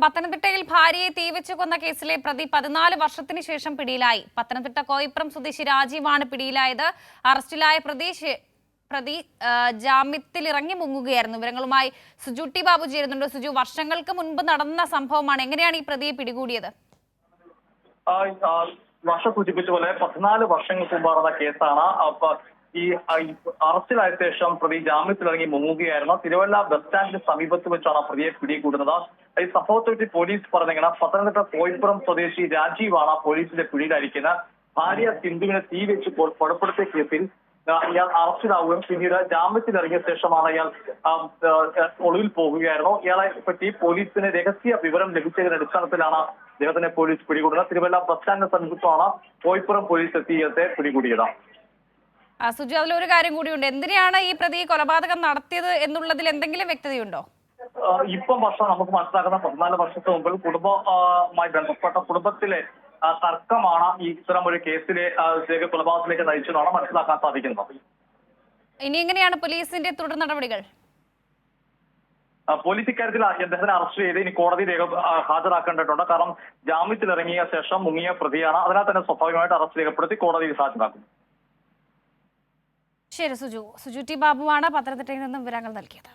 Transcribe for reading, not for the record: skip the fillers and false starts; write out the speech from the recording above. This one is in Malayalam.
പത്തനംതിട്ടയിൽ ഭാര്യയെ തീവെച്ചു കൊന്ന കേസിലെ പ്രതി 14 വർഷത്തിന് ശേഷം പിടിയിലായി. പത്തനംതിട്ട കോയിപ്രം സ്വദേശി രാജീവാണ് പിടിയിലായത്. അറസ്റ്റിലായ പ്രതി ജാമ്യത്തിലിറങ്ങി മുങ്ങുകയായിരുന്നു. വിവരങ്ങളുമായി സുജു ടി ബാബു ചേരുന്നുണ്ട്. സുജു, വർഷങ്ങൾക്ക് മുൻപ് നടന്ന സംഭവമാണ്. എങ്ങനെയാണ് ഈ പ്രതിയെ പിടികൂടിയത്? വർഷം സൂചിപ്പിച്ച പോലെ 14 വർഷങ്ങൾക്ക് മുമ്പ് നടന്ന കേസാണ്. ഈ അറസ്റ്റിലായ ശേഷം പ്രതി ജാമ്യത്തിലിറങ്ങി മുങ്ങുകയായിരുന്നു. തിരുവല്ല ബസ് സ്റ്റാൻഡിന് സമീപത്ത് വെച്ചാണ് പ്രതിയെ പിടികൂടുന്നത്. ഈ സംഭവത്തെപ്പറ്റി പോലീസ് പറഞ്ഞിങ്ങനെ പത്തനംതിട്ട കോയിപ്പുറം സ്വദേശി രാജീവാണ് പോലീസിന്റെ പിടിയിലായിരിക്കുന്നത്. ഭാര്യ സിന്ധുവിനെ തീ വെച്ച് കൊലപ്പെടുത്തിയ കേസിൽ ഇയാൾ അറസ്റ്റിലാവുകയും പിന്നീട് ജാമ്യത്തിലിറങ്ങിയ ശേഷമാണ് ഇയാൾ ഒളിവിൽ പോകുകയായിരുന്നു. ഇയാളെ പറ്റി പോലീസിന് രഹസ്യ വിവരം ലഭിച്ചതിന്റെ അടിസ്ഥാനത്തിലാണ് അദ്ദേഹത്തിനെ പോലീസ് പിടികൂടുന്നത്. തിരുവല്ല ബസ് സ്റ്റാൻഡിന് സമീപത്താണ് കോയിപ്പുറം പോലീസ് എത്തി ഇദ്ദേഹത്തെ പിടികൂടിയത്. സുജു, അതിലൊരു കാര്യം കൂടിയുണ്ട്. എന്തിനാണ് ഈ പ്രതി കൊലപാതകം നടത്തിയത് എന്നുള്ളതിൽ എന്തെങ്കിലും വ്യക്തതയുണ്ടോ? ഇപ്പം വർഷം നമുക്ക് മനസ്സിലാക്കുന്ന 14 വർഷത്തിന് മുമ്പിൽ കുടുംബവുമായി ബന്ധപ്പെട്ട കുടുംബത്തിലെ തർക്കമാണ് ഈ ഇത്തരം ഒരു കേസിലെ കൊലപാതകത്തിലേക്ക് നയിച്ചതാണ് മനസ്സിലാക്കാൻ സാധിക്കുന്നത്. ഇനി എങ്ങനെയാണ് പോലീസിന്റെ തുടർ നടപടികൾ? പോലീസ് ഇക്കാര്യത്തിൽ അദ്ദേഹത്തിനെ അറസ്റ്റ് ചെയ്ത് ഇനി കോടതി ഹാജരാക്കേണ്ടതുണ്ട്. കാരണം ജാമ്യത്തിലിറങ്ങിയ ശേഷം മുങ്ങിയ പ്രതിയാണ്. അതിനാൽ തന്നെ സ്വാഭാവികമായിട്ട് അറസ്റ്റ് രേഖപ്പെടുത്തി കോടതിയിൽ ഹാജരാക്കും. ശരി സുജു ടി ബാബുവാണ് പത്തനംതിട്ടയിൽ നിന്നും വിവരങ്ങൾ നൽകിയത്.